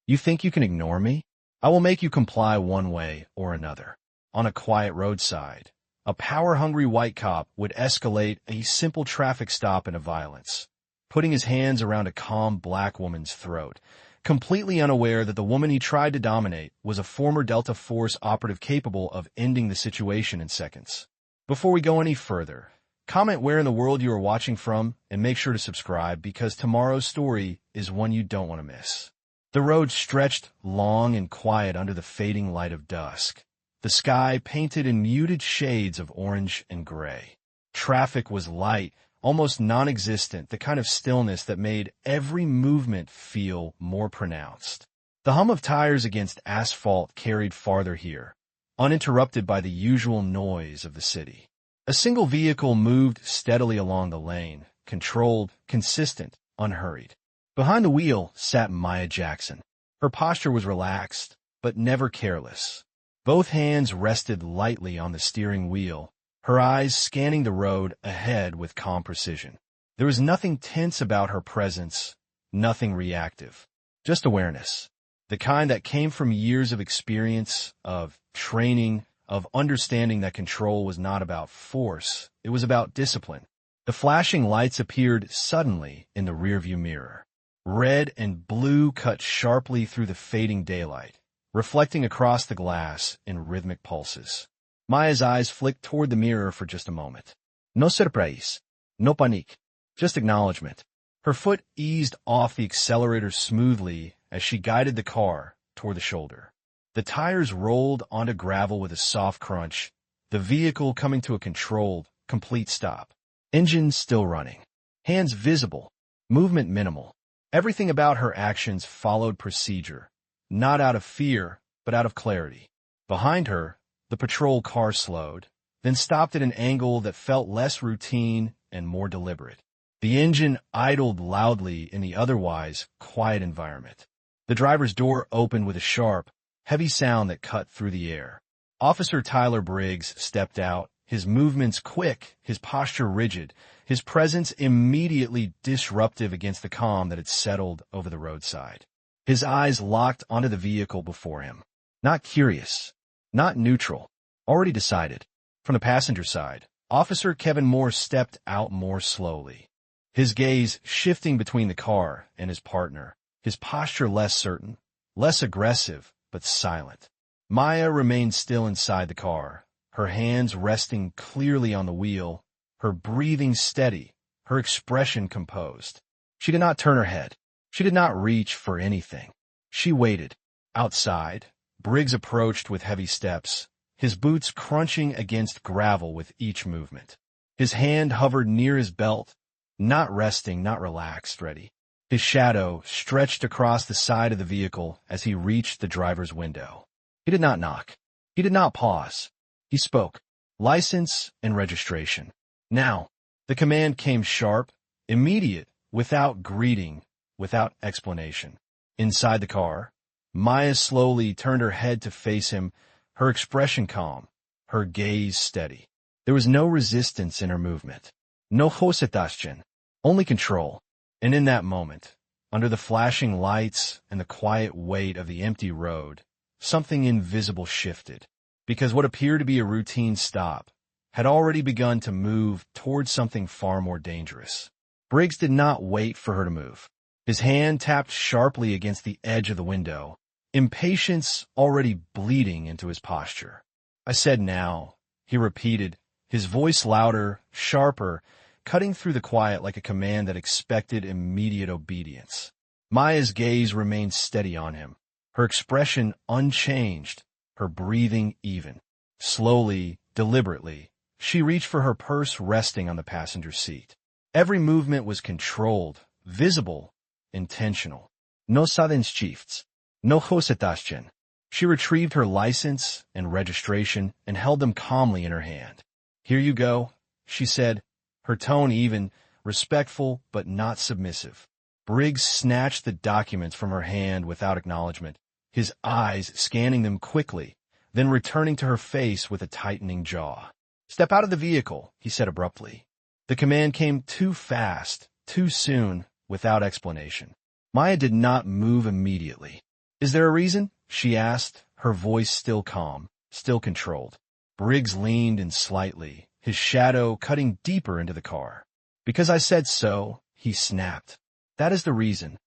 You think you can ignore me? I will make you comply one way or another. On a quiet roadside, a power-hungry white cop would escalate a simple traffic stop into violence, putting his hands around a calm black woman's throat, completely unaware that the woman he tried to dominate was a former Delta Force operative capable of ending the situation in seconds. Before we go any further, comment where in the world you are watching from and make sure to subscribe because tomorrow's story is one you don't want to miss. The road stretched long and quiet under the fading light of dusk, the sky painted in muted shades of orange and gray. Traffic was light, almost non-existent, the kind of stillness that made every movement feel more pronounced. The hum of tires against asphalt carried farther here, uninterrupted by the usual noise of the city. A single vehicle moved steadily along the lane, controlled, consistent, unhurried. Behind the wheel sat Maya Jackson. Her posture was relaxed, but never careless. Both hands rested lightly on the steering wheel, her eyes scanning the road ahead with calm precision. There was nothing tense about her presence, nothing reactive, just awareness, the kind that came from years of experience, of training, of understanding that control was not about force, it was about discipline. The flashing lights appeared suddenly in the rearview mirror. Red and blue cut sharply through the fading daylight, reflecting across the glass in rhythmic pulses. Maya's eyes flicked toward the mirror for just a moment. No surprise, no panique, just acknowledgement. Her foot eased off the accelerator smoothly as she guided the car toward the shoulder. The tires rolled onto gravel with a soft crunch, the vehicle coming to a controlled, complete stop. Engine still running. Hands visible, movement minimal. Everything about her actions followed procedure, not out of fear, but out of clarity. Behind her, the patrol car slowed, then stopped at an angle that felt less routine and more deliberate. The engine idled loudly in the otherwise quiet environment. The driver's door opened with a sharp, heavy sound that cut through the air. Officer Tyler Briggs stepped out, his movements quick, his posture rigid, his presence immediately disruptive against the calm that had settled over the roadside. His eyes locked onto the vehicle before him. Not curious, not neutral, already decided. From the passenger side, Officer Kevin Moore stepped out more slowly, his gaze shifting between the car and his partner, his posture less certain, less aggressive, but silent. Maya remained still inside the car, her hands resting clearly on the wheel, her breathing steady, her expression composed. She did not turn her head. She did not reach for anything. She waited. Outside, Briggs approached with heavy steps, his boots crunching against gravel with each movement. His hand hovered near his belt, not resting, not relaxed, ready. His shadow stretched across the side of the vehicle as he reached the driver's window. He did not knock. He did not pause. He spoke. License and registration. Now, the command came sharp, immediate, without greeting, without explanation. Inside the car, Maya slowly turned her head to face him, her expression calm, her gaze steady. There was no resistance in her movement, no hesitation, only control. And in that moment, under the flashing lights and the quiet weight of the empty road, something invisible shifted, because what appeared to be a routine stop had already begun to move towards something far more dangerous. Briggs did not wait for her to move. His hand tapped sharply against the edge of the window, impatience already bleeding into his posture. I said now, he repeated, his voice louder, sharper, cutting through the quiet like a command that expected immediate obedience. Maya's gaze remained steady on him, her expression unchanged, her breathing even. Slowly, deliberately, she reached for her purse resting on the passenger seat. Every movement was controlled, visible, intentional. No sudden shifts, no hesitation. She retrieved her license and registration and held them calmly in her hand. Here you go, she said, her tone even, respectful but not submissive. Briggs snatched the documents from her hand without acknowledgement, his eyes scanning them quickly, then returning to her face with a tightening jaw. Step out of the vehicle, he said abruptly. The command came too fast, too soon, without explanation. Maya did not move immediately. Is there a reason? She asked, her voice still calm, still controlled. Briggs leaned in slightly, his shadow cutting deeper into the car. Because I said so, he snapped. That is the reason.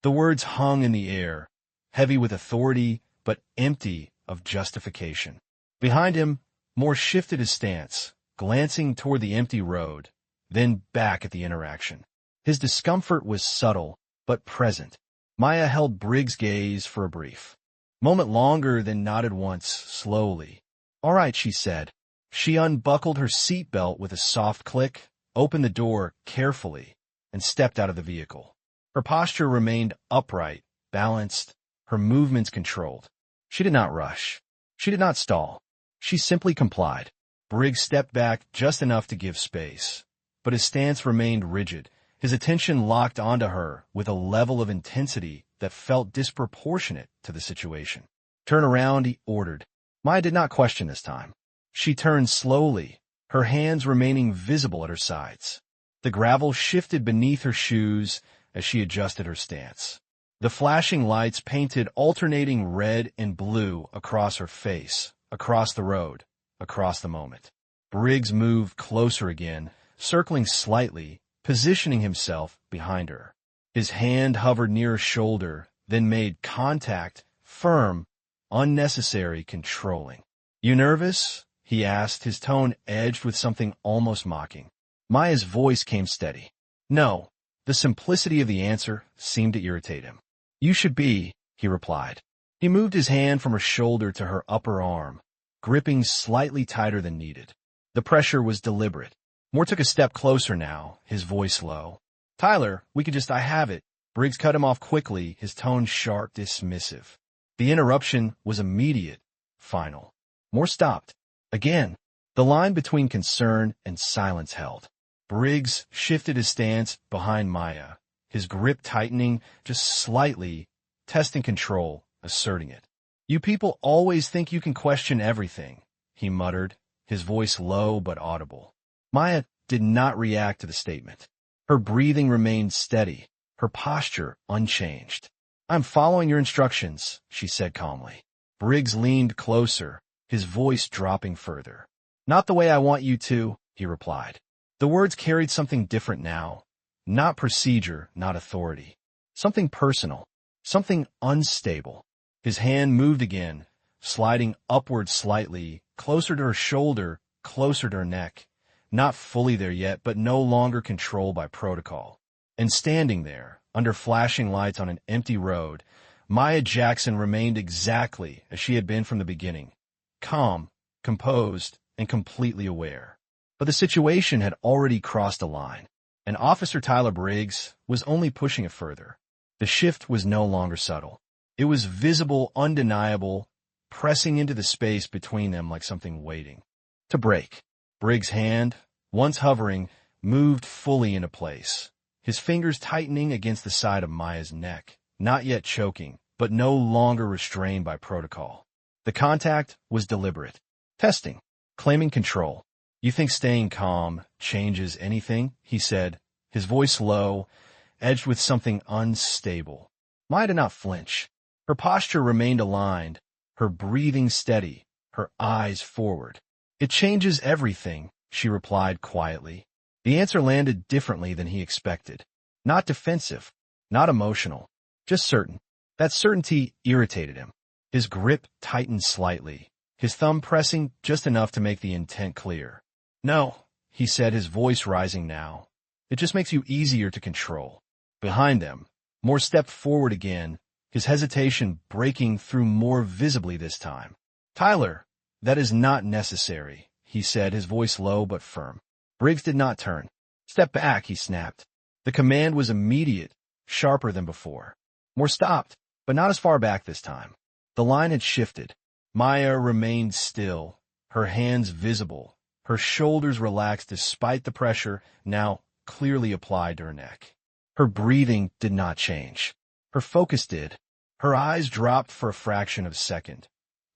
The words hung in the air, heavy with authority, but empty of justification. Behind him, Moore shifted his stance, glancing toward the empty road, then back at the interaction. His discomfort was subtle, but present. Maya held Briggs' gaze for a brief moment longer, then nodded once, slowly. All right, she said. She unbuckled her seatbelt with a soft click, opened the door carefully, and stepped out of the vehicle. Her posture remained upright, balanced, her movements controlled. She did not rush. She did not stall. She simply complied. Briggs stepped back just enough to give space, but his stance remained rigid, his attention locked onto her with a level of intensity that felt disproportionate to the situation. Turn around, he ordered. Maya did not question this time. She turned slowly, her hands remaining visible at her sides. The gravel shifted beneath her shoes as she adjusted her stance. The flashing lights painted alternating red and blue across her face, across the road, across the moment. Briggs moved closer again, circling slightly, positioning himself behind her. His hand hovered near her shoulder, then made contact, firm, unnecessary, controlling. You nervous? He asked, his tone edged with something almost mocking. Maya's voice came steady. No. The simplicity of the answer seemed to irritate him. You should be, he replied. He moved his hand from her shoulder to her upper arm, gripping slightly tighter than needed. The pressure was deliberate. Moore took a step closer now, his voice low. Tyler, I have it. Briggs cut him off quickly, his tone sharp, dismissive. The interruption was immediate, final. Moore stopped. Again, the line between concern and silence held. Briggs shifted his stance behind Maya, his grip tightening just slightly, testing control, asserting it. You people always think you can question everything, he muttered, his voice low but audible. Maya did not react to the statement. Her breathing remained steady, her posture unchanged. I'm following your instructions, she said calmly. Briggs leaned closer, his voice dropping further. Not the way I want you to, he replied. The words carried something different now. Not procedure, not authority. Something personal, something unstable. His hand moved again, sliding upward slightly, closer to her shoulder, closer to her neck. Not fully there yet, but no longer controlled by protocol. And standing there, under flashing lights on an empty road, Maya Jackson remained exactly as she had been from the beginning. Calm, composed, and completely aware. But the situation had already crossed a line, and Officer Tyler Briggs was only pushing it further. The shift was no longer subtle. It was visible, undeniable, pressing into the space between them like something waiting to break. Briggs' hand, once hovering, moved fully into place, his fingers tightening against the side of Maya's neck, not yet choking, but no longer restrained by protocol. The contact was deliberate, testing, claiming control. You think staying calm changes anything? He said, his voice low, edged with something unstable. Maya did not flinch. Her posture remained aligned, her breathing steady, her eyes forward. It changes everything, she replied quietly. The answer landed differently than he expected. Not defensive, not emotional, just certain. That certainty irritated him. His grip tightened slightly, his thumb pressing just enough to make the intent clear. No, he said, his voice rising now. It just makes you easier to control. Behind them, Moore stepped forward again, his hesitation breaking through more visibly this time. Tyler, that is not necessary, he said, his voice low but firm. Briggs did not turn. Step back, he snapped. The command was immediate, sharper than before. Moore stopped, but not as far back this time. The line had shifted. Maya remained still, her hands visible, her shoulders relaxed despite the pressure now clearly applied to her neck. Her breathing did not change. Her focus did. Her eyes dropped for a fraction of a second.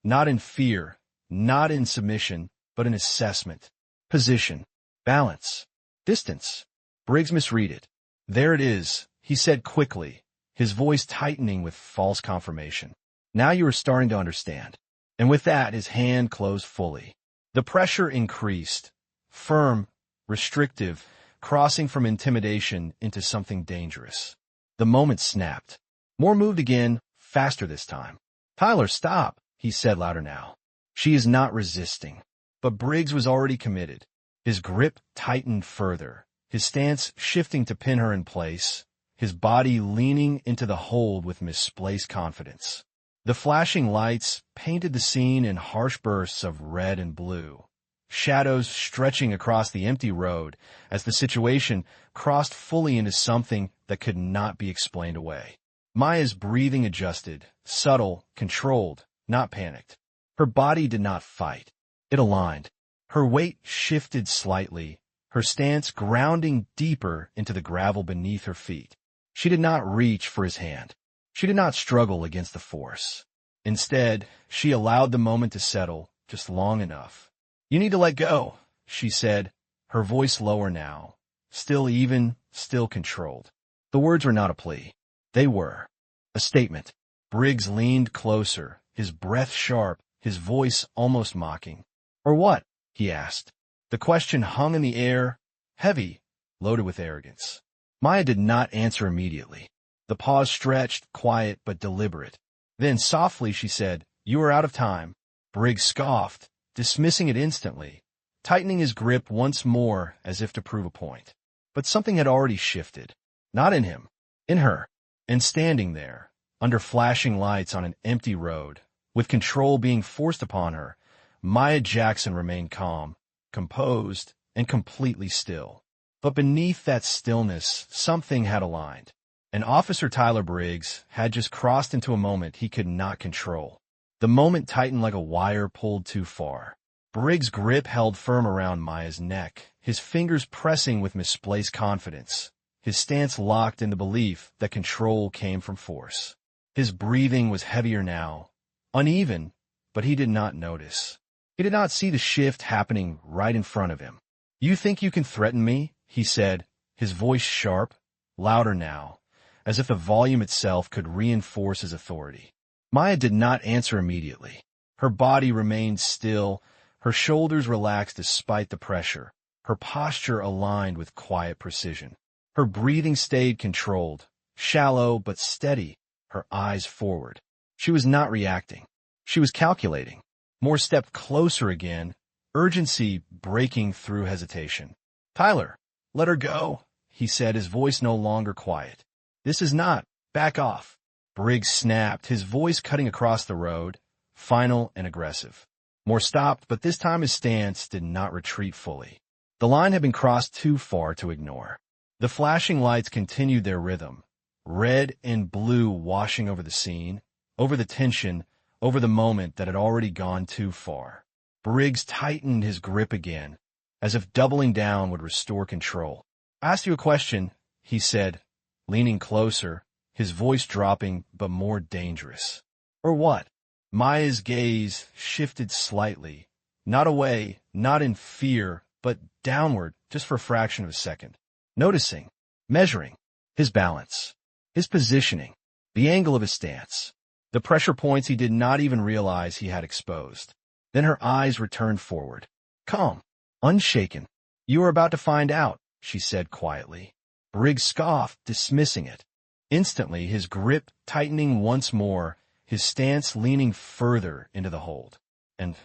Not in fear, not in submission, but in assessment. Position, balance, distance. Briggs misread it. There it is, he said quickly, his voice tightening with false confirmation. Now you are starting to understand. And with that, his hand closed fully. The pressure increased, firm, restrictive, crossing from intimidation into something dangerous. The moment snapped. Moore moved again, faster this time. "Tyler, stop," he said louder now. She is not resisting. But Briggs was already committed. His grip tightened further, his stance shifting to pin her in place, his body leaning into the hold with misplaced confidence. The flashing lights painted the scene in harsh bursts of red and blue, shadows stretching across the empty road as the situation crossed fully into something that could not be explained away. Maya's breathing adjusted, subtle, controlled, not panicked. Her body did not fight. It aligned. Her weight shifted slightly, her stance grounding deeper into the gravel beneath her feet. She did not reach for his hand. She did not struggle against the force. Instead, she allowed the moment to settle just long enough. "You need to let go," she said, her voice lower now, still even, still controlled. The words were not a plea. They were a statement. Briggs leaned closer, his breath sharp, his voice almost mocking. "Or what?" he asked. The question hung in the air, heavy, loaded with arrogance. Maya did not answer immediately. The pause stretched, quiet but deliberate. Then softly she said, "You are out of time." Briggs scoffed, dismissing it instantly, tightening his grip once more as if to prove a point. But something had already shifted. Not in him, in her. And standing there, under flashing lights on an empty road, with control being forced upon her, Maya Jackson remained calm, composed, and completely still. But beneath that stillness, something had aligned. And Officer Tyler Briggs had just crossed into a moment he could not control. The moment tightened like a wire pulled too far. Briggs' grip held firm around Maya's neck, his fingers pressing with misplaced confidence, his stance locked in the belief that control came from force. His breathing was heavier now, uneven, but he did not notice. He did not see the shift happening right in front of him. "You think you can threaten me?" he said, his voice sharp, louder now, as if the volume itself could reinforce his authority. Maya did not answer immediately. Her body remained still, her shoulders relaxed despite the pressure, her posture aligned with quiet precision. Her breathing stayed controlled, shallow but steady, her eyes forward. She was not reacting. She was calculating. Moore stepped closer again, urgency breaking through hesitation. "Tyler, let her go," he said, his voice no longer quiet. "This is not. Back off." Briggs snapped, his voice cutting across the road, final and aggressive. Moore stopped, but this time his stance did not retreat fully. The line had been crossed too far to ignore. The flashing lights continued their rhythm, red and blue washing over the scene, over the tension, over the moment that had already gone too far. Briggs tightened his grip again, as if doubling down would restore control. "I asked you a question," he said, leaning closer, his voice dropping but more dangerous. "Or what?" Maya's gaze shifted slightly, not away, not in fear, but downward just for a fraction of a second, noticing, measuring, his balance, his positioning, the angle of his stance, the pressure points he did not even realize he had exposed. Then her eyes returned forward, calm, unshaken. "You are about to find out," she said quietly. Briggs scoffed, dismissing it. Instantly, his grip tightening once more, his stance leaning further into the hold. And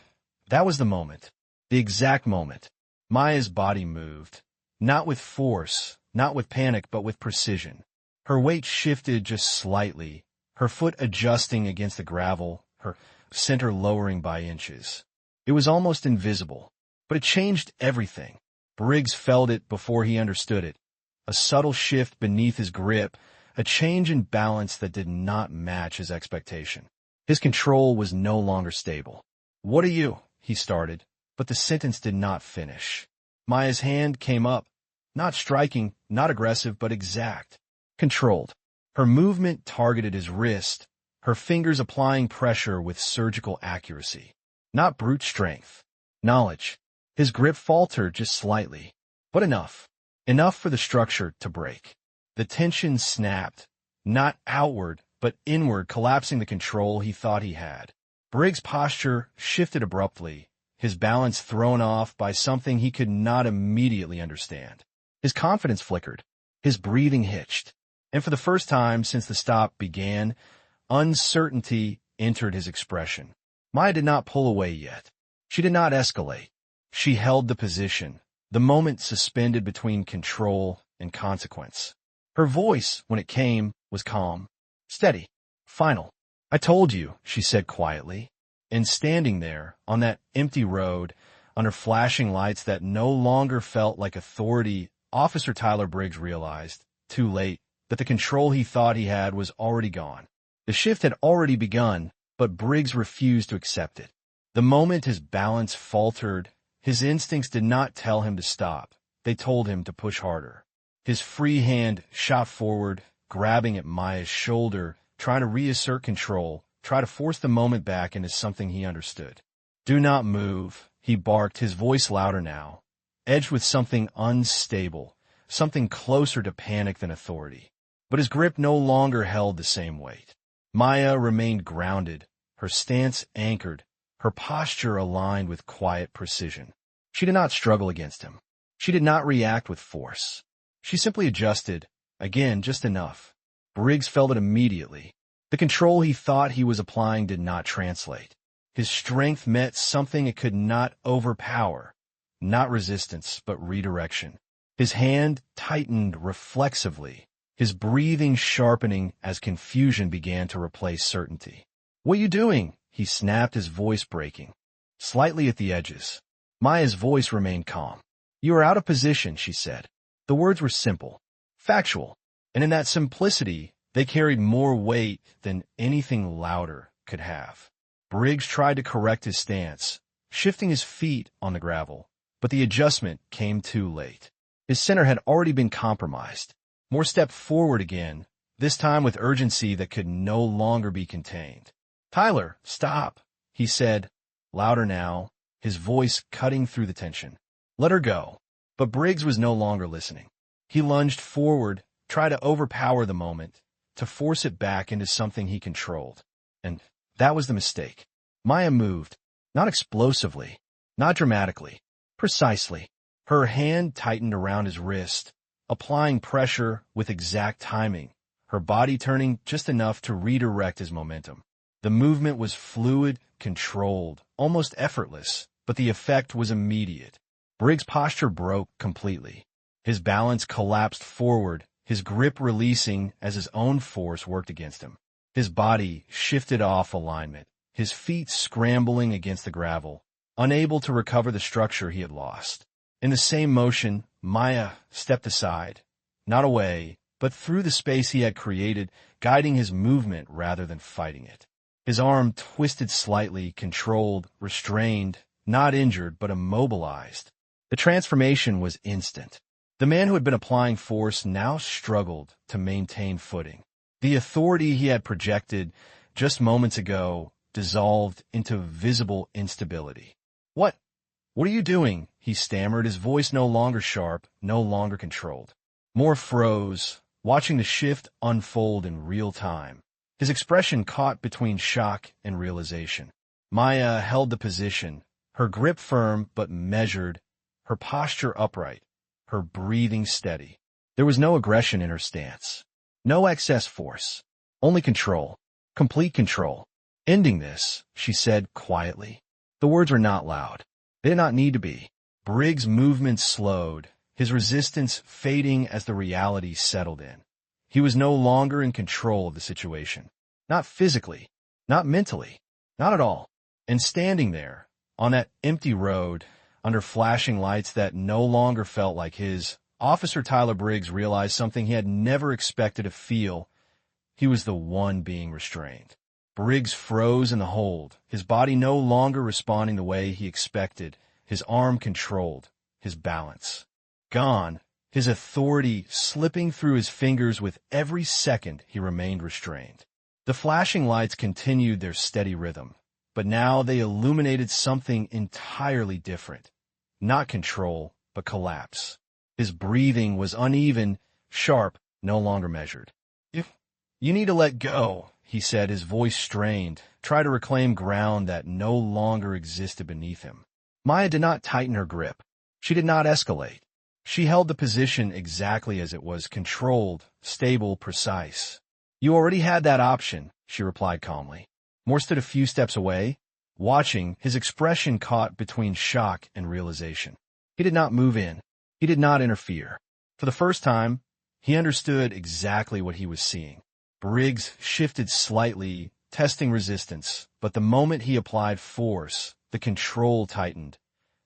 that was the moment, the exact moment. Maya's body moved, not with force, not with panic, but with precision. Her weight shifted just slightly, her foot adjusting against the gravel, her center lowering by inches. It was almost invisible, but it changed everything. Briggs felt it before he understood it. A subtle shift beneath his grip, a change in balance that did not match his expectation. His control was no longer stable. "What are you?" he started, but the sentence did not finish. Maya's hand came up, not striking, not aggressive, but exact, controlled. Her movement targeted his wrist, her fingers applying pressure with surgical accuracy. Not brute strength, knowledge. His grip faltered just slightly, but enough. Enough for the structure to break. The tension snapped, not outward, but inward, collapsing the control he thought he had. Briggs' posture shifted abruptly, his balance thrown off by something he could not immediately understand. His confidence flickered, his breathing hitched, and for the first time since the stop began, uncertainty entered his expression. Maya did not pull away yet. She did not escalate. She held the position, the moment suspended between control and consequence. Her voice, when it came, was calm, steady, final. "I told you," she said quietly. And standing there, on that empty road, under flashing lights that no longer felt like authority, Officer Tyler Briggs realized, too late, that the control he thought he had was already gone. The shift had already begun, but Briggs refused to accept it. The moment his balance faltered, his instincts did not tell him to stop. They told him to push harder. His free hand shot forward, grabbing at Maya's shoulder, trying to reassert control, try to force the moment back into something he understood. "Do not move," he barked, his voice louder now, edged with something unstable, something closer to panic than authority. But his grip no longer held the same weight. Maya remained grounded, her stance anchored, her posture aligned with quiet precision. She did not struggle against him. She did not react with force. She simply adjusted, again, just enough. Briggs felt it immediately. The control he thought he was applying did not translate. His strength met something it could not overpower. Not resistance, but redirection. His hand tightened reflexively, his breathing sharpening as confusion began to replace certainty. "What are you doing?" he snapped, his voice breaking, slightly at the edges. Maya's voice remained calm. "You are out of position," she said. The words were simple, factual, and in that simplicity, they carried more weight than anything louder could have. Briggs tried to correct his stance, shifting his feet on the gravel, but the adjustment came too late. His center had already been compromised. Moore stepped forward again, this time with urgency that could no longer be contained. "Tyler, stop," he said, louder now, his voice cutting through the tension. "Let her go." But Briggs was no longer listening. He lunged forward, tried to overpower the moment, to force it back into something he controlled. And that was the mistake. Maya moved, not explosively, not dramatically, precisely. Her hand tightened around his wrist, applying pressure with exact timing, her body turning just enough to redirect his momentum. The movement was fluid, controlled, almost effortless, but the effect was immediate. Briggs' posture broke completely. His balance collapsed forward, his grip releasing as his own force worked against him. His body shifted off alignment, his feet scrambling against the gravel, unable to recover the structure he had lost. In the same motion, Maya stepped aside, not away, but through the space he had created, guiding his movement rather than fighting it. His arm twisted slightly, controlled, restrained, not injured, but immobilized. The transformation was instant. The man who had been applying force now struggled to maintain footing. The authority he had projected just moments ago dissolved into visible instability. What are you doing?" he stammered, his voice no longer sharp, no longer controlled. Moore froze, watching the shift unfold in real time, his expression caught between shock and realization. Maya held the position, her grip firm but measured, her posture upright, her breathing steady. There was no aggression in her stance, no excess force, only control, complete control. "Ending this," she said quietly. The words were not loud. They did not need to be. Briggs' movement slowed, his resistance fading as the reality settled in. He was no longer in control of the situation. Not physically, not mentally, not at all. And standing there, on that empty road, under flashing lights that no longer felt like his, Officer Tyler Briggs realized something he had never expected to feel. He was the one being restrained. Briggs froze in the hold, his body no longer responding the way he expected, his arm controlled, his balance gone, his authority slipping through his fingers with every second he remained restrained. The flashing lights continued their steady rhythm, but now they illuminated something entirely different. Not control, but collapse. His breathing was uneven, sharp, no longer measured. You need to let go," he said, his voice strained, try to reclaim ground that no longer existed beneath him. Maya did not tighten her grip. She did not escalate. She held the position exactly as it was, controlled, stable, precise. You already had that option, she replied calmly. Moore stood a few steps away, watching, his expression caught between shock and realization. He did not move in. He did not interfere. For the first time, he understood exactly what he was seeing. Briggs shifted slightly, testing resistance, but the moment he applied force, the control tightened.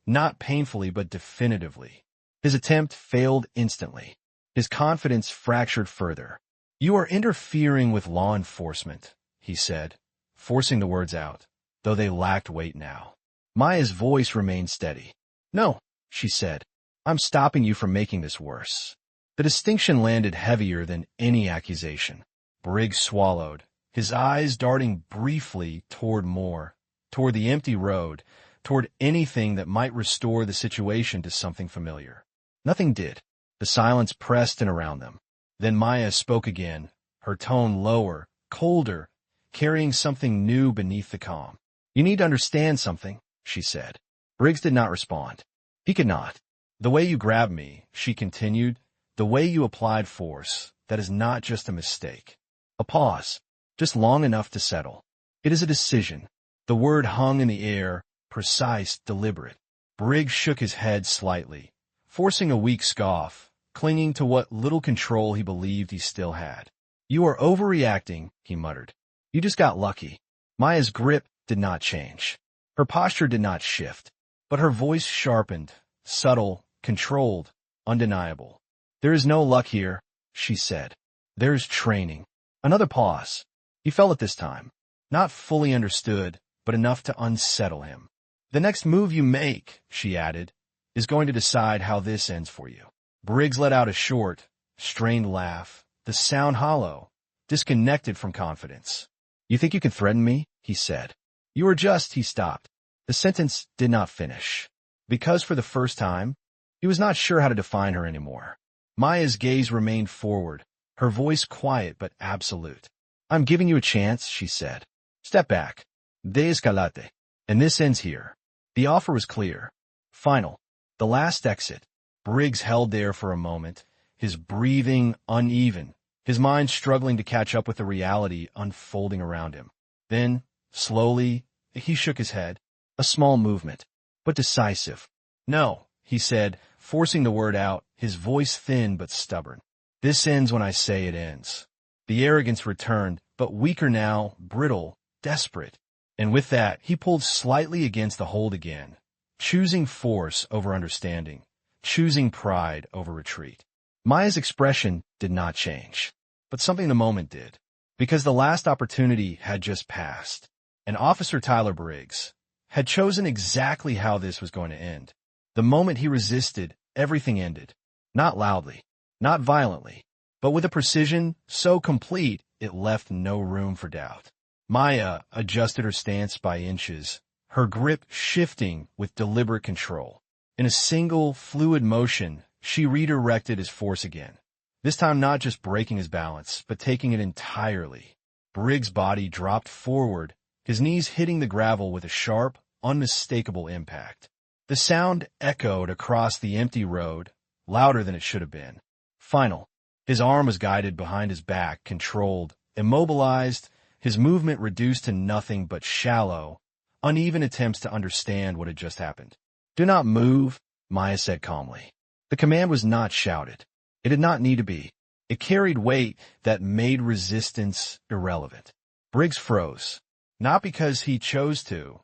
Not painfully, but definitively. His attempt failed instantly. His confidence fractured further. You are interfering with law enforcement, he said, forcing the words out, though they lacked weight now. Maya's voice remained steady. No, she said. I'm stopping you from making this worse. The distinction landed heavier than any accusation. Briggs swallowed, his eyes darting briefly toward Moore, toward the empty road, toward anything that might restore the situation to something familiar. Nothing did. The silence pressed in around them. Then Maya spoke again, her tone lower, colder, carrying something new beneath the calm. You need to understand something, she said. Briggs did not respond. He could not. The way you grabbed me, she continued, the way you applied force, that is not just a mistake. A pause, just long enough to settle. It is a decision. The word hung in the air, precise, deliberate. Briggs shook his head slightly, forcing a weak scoff, clinging to what little control he believed he still had. You are overreacting, he muttered. You just got lucky. Maya's grip did not change. Her posture did not shift, but her voice sharpened, subtle, controlled, undeniable. There is no luck here, she said. There is training. Another pause. He felt it this time. Not fully understood, but enough to unsettle him. The next move you make, she added, is going to decide how this ends for you. Briggs let out a short, strained laugh, the sound hollow, disconnected from confidence. You think you can threaten me? He said. You are just, he stopped. The sentence did not finish. Because for the first time, he was not sure how to define her anymore. Maya's gaze remained forward, her voice quiet but absolute. I'm giving you a chance, she said. Step back. De escalate. And this ends here. The offer was clear. Final. The last exit. Briggs held there for a moment, his breathing uneven, his mind struggling to catch up with the reality unfolding around him. Then, slowly, he shook his head. A small movement, but decisive. No, he said, forcing the word out, his voice thin but stubborn. This ends when I say it ends. The arrogance returned, but weaker now, brittle, desperate. And with that, he pulled slightly against the hold again, choosing force over understanding, choosing pride over retreat. Maya's expression did not change, but something the moment did, because the last opportunity had just passed, and Officer Tyler Briggs had chosen exactly how this was going to end. The moment he resisted, everything ended. Not loudly, not violently, but with a precision so complete it left no room for doubt. Maya adjusted her stance by inches, her grip shifting with deliberate control. In a single, fluid motion, she redirected his force again. This time not just breaking his balance, but taking it entirely. Briggs' body dropped forward, his knees hitting the gravel with a sharp, unmistakable impact. The sound echoed across the empty road, louder than it should have been. Final. His arm was guided behind his back, controlled, immobilized, his movement reduced to nothing but shallow, uneven attempts to understand what had just happened. Do not move, Maya said calmly. The command was not shouted. It did not need to be. It carried weight that made resistance irrelevant. Briggs froze, not because he chose to,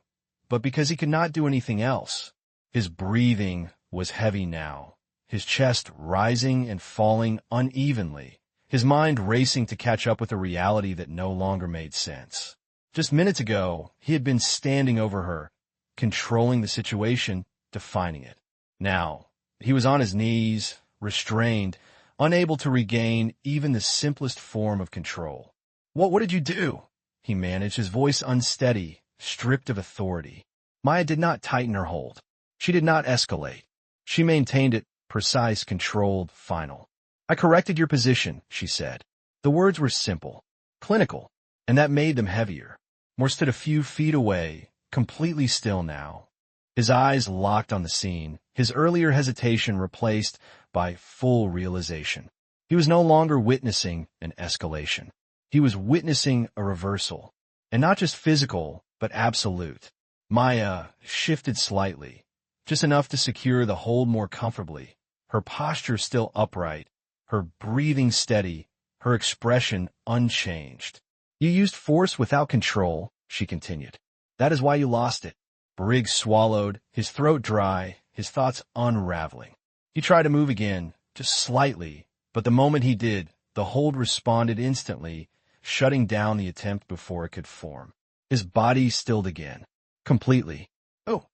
but because he could not do anything else. His breathing was heavy now, his chest rising and falling unevenly, his mind racing to catch up with a reality that no longer made sense. Just minutes ago, he had been standing over her, controlling the situation, defining it. Now, he was on his knees, restrained, unable to regain even the simplest form of control. What did you do? He managed, his voice unsteady, stripped of authority. Maya did not tighten her hold. She did not escalate. She maintained it, precise, controlled, final. I corrected your position, she said. The words were simple, clinical, and that made them heavier. Moore stood a few feet away, completely still now. His eyes locked on the scene, his earlier hesitation replaced by full realization. He was no longer witnessing an escalation. He was witnessing a reversal, and not just physical, but absolute. Maya shifted slightly, just enough to secure the hold more comfortably, her posture still upright, her breathing steady, her expression unchanged. You used force without control, she continued. That is why you lost it. Briggs swallowed, his throat dry, his thoughts unraveling. He tried to move again, just slightly, but the moment he did, the hold responded instantly, shutting down the attempt before it could form. His body stilled again, completely. "Oh,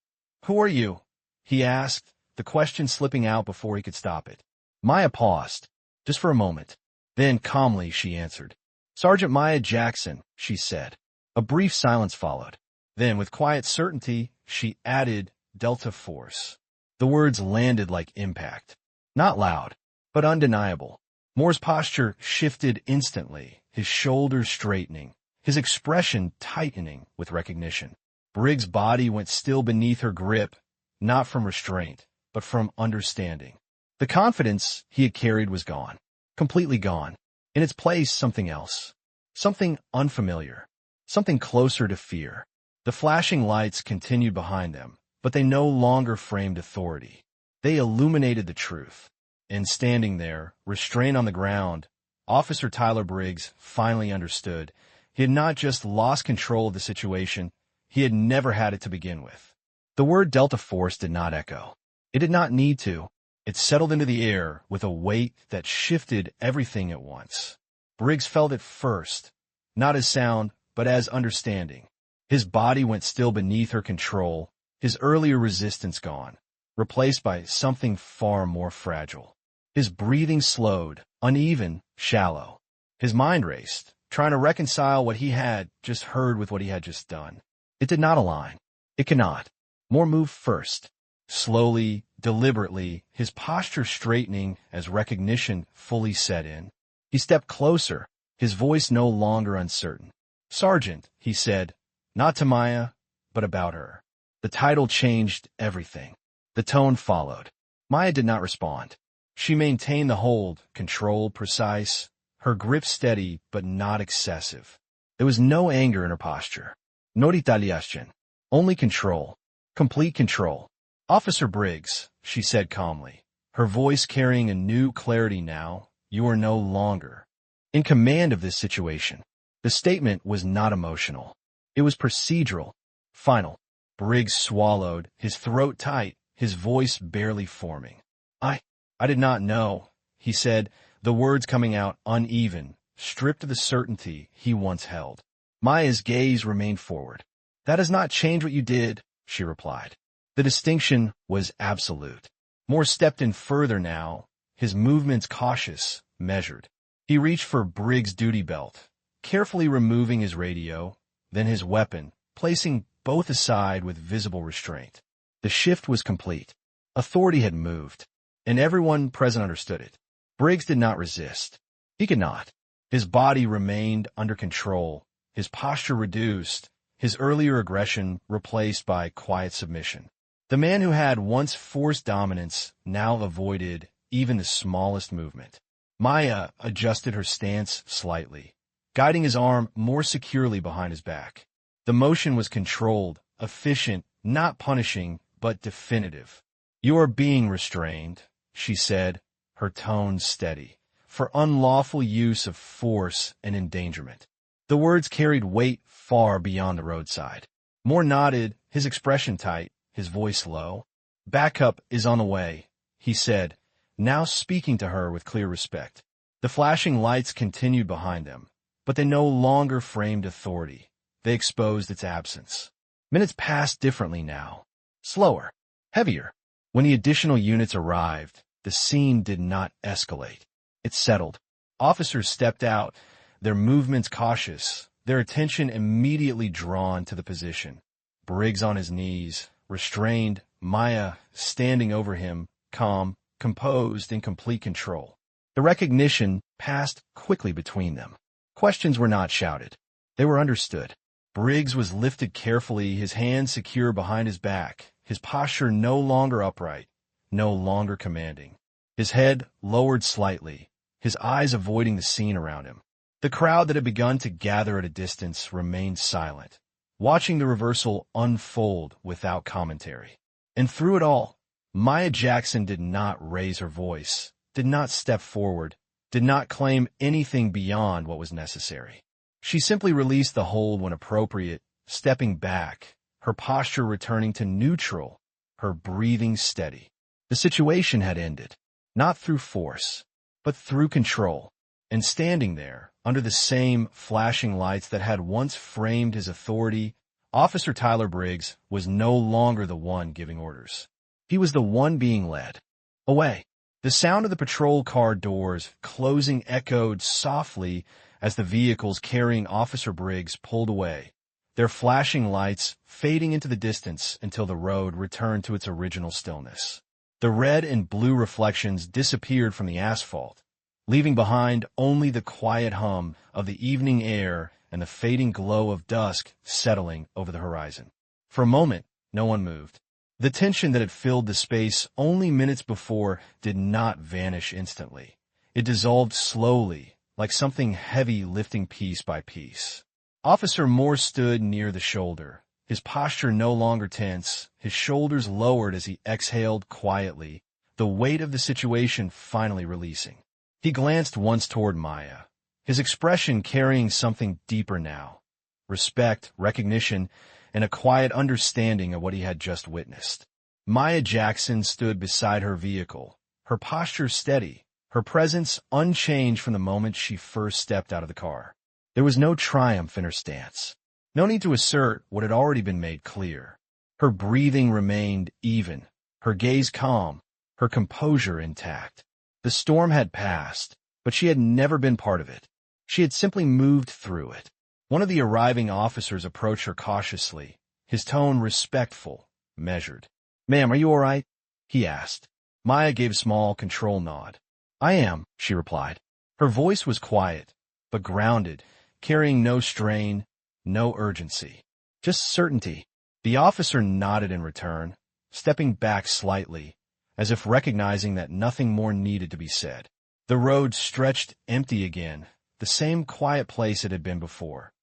who are you?" he asked, the question slipping out before he could stop it. Maya paused, just for a moment. Then calmly she answered. "Sergeant Maya Jackson," she said. A brief silence followed. Then, with quiet certainty, she added, "Delta Force." The words landed like impact. Not loud, but undeniable. Moore's posture shifted instantly, his shoulders straightening, his expression tightening with recognition. Briggs' body went still beneath her grip, not from restraint, but from understanding. The confidence he had carried was gone, completely gone. In its place, something else. Something unfamiliar. Something closer to fear. The flashing lights continued behind them, but they no longer framed authority. They illuminated the truth. And standing there, restrained on the ground, Officer Tyler Briggs finally understood. He had not just lost control of the situation, he had never had it to begin with. The word Delta Force did not echo. It did not need to. It settled into the air with a weight that shifted everything at once. Briggs felt it first, not as sound, but as understanding. His body went still beneath her control, his earlier resistance gone, replaced by something far more fragile. His breathing slowed, uneven, shallow. His mind raced, trying to reconcile what he had just heard with what he had just done. It did not align. It cannot. Moore moved first. Slowly, deliberately, his posture straightening as recognition fully set in. He stepped closer, his voice no longer uncertain. "Sergeant," he said, not to Maya, but about her. The title changed everything. The tone followed. Maya did not respond. She maintained the hold, controlled, precise, her grip steady but not excessive. There was no anger in her posture. No retaliation. Only control. Complete control. "Officer Briggs," she said calmly, her voice carrying a new clarity now, "you are no longer in command of this situation." The statement was not emotional. It was procedural, final. Briggs swallowed, his throat tight, his voice barely forming. I did not know," he said, the words coming out uneven, stripped of the certainty he once held. Maya's gaze remained forward. "That does not change what you did," she replied. The distinction was absolute. Moore stepped in further now, his movements cautious, measured. He reached for Briggs' duty belt, carefully removing his radio, then his weapon, placing both aside with visible restraint. The shift was complete. Authority had moved, and everyone present understood it. Briggs did not resist. He could not. His body remained under control, his posture reduced, his earlier aggression replaced by quiet submission. The man who had once forced dominance now avoided even the smallest movement. Maya adjusted her stance slightly, guiding his arm more securely behind his back. The motion was controlled, efficient, not punishing, but definitive. "You are being restrained," she said, her tone steady, "for unlawful use of force and endangerment." The words carried weight far beyond the roadside. Moore nodded, his expression tight, his voice low. "Backup is on the way," he said, now speaking to her with clear respect. The flashing lights continued behind them, but they no longer framed authority. They exposed its absence. Minutes passed differently now. Slower, heavier. When the additional units arrived, the scene did not escalate. It settled. Officers stepped out, their movements cautious, their attention immediately drawn to the position. Briggs on his knees, restrained, Maya standing over him, calm, composed, in complete control. The recognition passed quickly between them. Questions were not shouted. They were understood. Briggs was lifted carefully, his hands secure behind his back, his posture no longer upright, no longer commanding. His head lowered slightly, his eyes avoiding the scene around him. The crowd that had begun to gather at a distance remained silent, watching the reversal unfold without commentary. And through it all, Maya Jackson did not raise her voice, did not step forward, did not claim anything beyond what was necessary. She simply released the hold when appropriate, stepping back, her posture returning to neutral, her breathing steady. The situation had ended, not through force, but through control. And standing there, under the same flashing lights that had once framed his authority, Officer Tyler Briggs was no longer the one giving orders. He was the one being led. Away. The sound of the patrol car doors closing echoed softly as the vehicles carrying Officer Briggs pulled away, their flashing lights fading into the distance until the road returned to its original stillness. The red and blue reflections disappeared from the asphalt, leaving behind only the quiet hum of the evening air and the fading glow of dusk settling over the horizon. For a moment, no one moved. The tension that had filled the space only minutes before did not vanish instantly. It dissolved slowly, like something heavy lifting piece by piece. Officer Moore stood near the shoulder, his posture no longer tense, his shoulders lowered as he exhaled quietly, the weight of the situation finally releasing. He glanced once toward Maya, his expression carrying something deeper now: respect, recognition, and a quiet understanding of what he had just witnessed. Maya Jackson stood beside her vehicle, her posture steady, her presence unchanged from the moment she first stepped out of the car. There was no triumph in her stance, no need to assert what had already been made clear. Her breathing remained even, her gaze calm, her composure intact. The storm had passed, but she had never been part of it. She had simply moved through it. One of the arriving officers approached her cautiously, his tone respectful, measured. "Ma'am, are you all right?" he asked. Maya gave a small control nod. "I am," she replied. Her voice was quiet, but grounded, carrying no strain, no urgency, just certainty. The officer nodded in return, stepping back slightly, as if recognizing that nothing more needed to be said. The road stretched empty again, the same quiet place it had been before.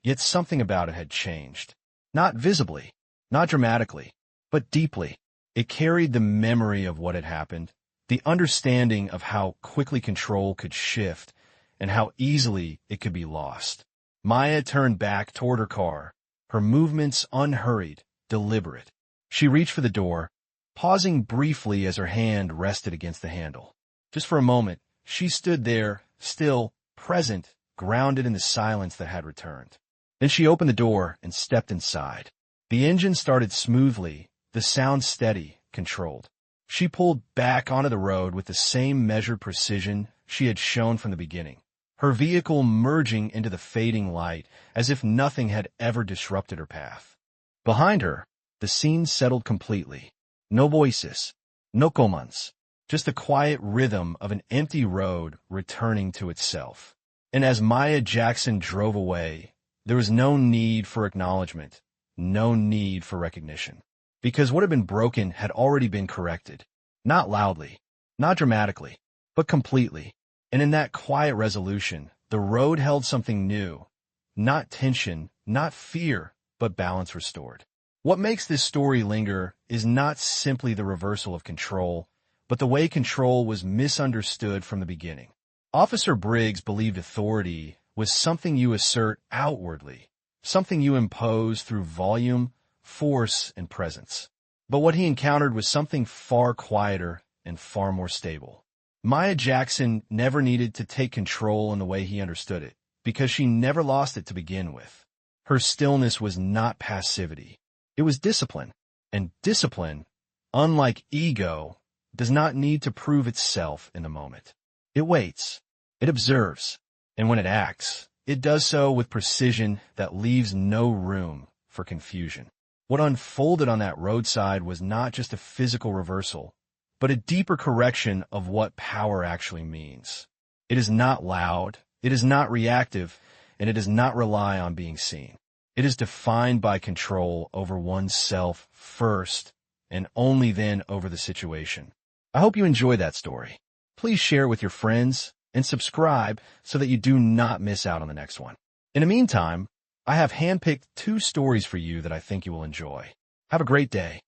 Yet something about it had changed. Not visibly, not dramatically, but deeply. It carried the memory of what had happened, the understanding of how quickly control could shift, and how easily it could be lost. Maya turned back toward her car, her movements unhurried, deliberate. She reached for the door, pausing briefly as her hand rested against the handle. Just for a moment, she stood there, still, present, grounded in the silence that had returned. Then she opened the door and stepped inside. The engine started smoothly, the sound steady, controlled. She pulled back onto the road with the same measured precision she had shown from the beginning, her vehicle merging into the fading light as if nothing had ever disrupted her path. Behind her, the scene settled completely. No voices, no commands, just the quiet rhythm of an empty road returning to itself. And as Maya Jackson drove away, there was no need for acknowledgement, no need for recognition. Because what had been broken had already been corrected. Not loudly, not dramatically, but completely. And in that quiet resolution, the road held something new. Not tension, not fear, but balance restored. What makes this story linger is not simply the reversal of control, but the way control was misunderstood from the beginning. Officer Briggs believed authority was something you assert outwardly, something you impose through volume, force, and presence. But what he encountered was something far quieter and far more stable. Maya Jackson never needed to take control in the way he understood it, because she never lost it to begin with. Her stillness was not passivity. It was discipline. And discipline, unlike ego, does not need to prove itself in the moment. It waits. It observes. And when it acts, it does so with precision that leaves no room for confusion. What unfolded on that roadside was not just a physical reversal, but a deeper correction of what power actually means. It is not loud, it is not reactive, and it does not rely on being seen. It is defined by control over oneself first, and only then over the situation. I hope you enjoy that story. Please share it with your friends and subscribe so that you do not miss out on the next one. In the meantime, I have handpicked 2 stories for you that I think you will enjoy. Have a great day.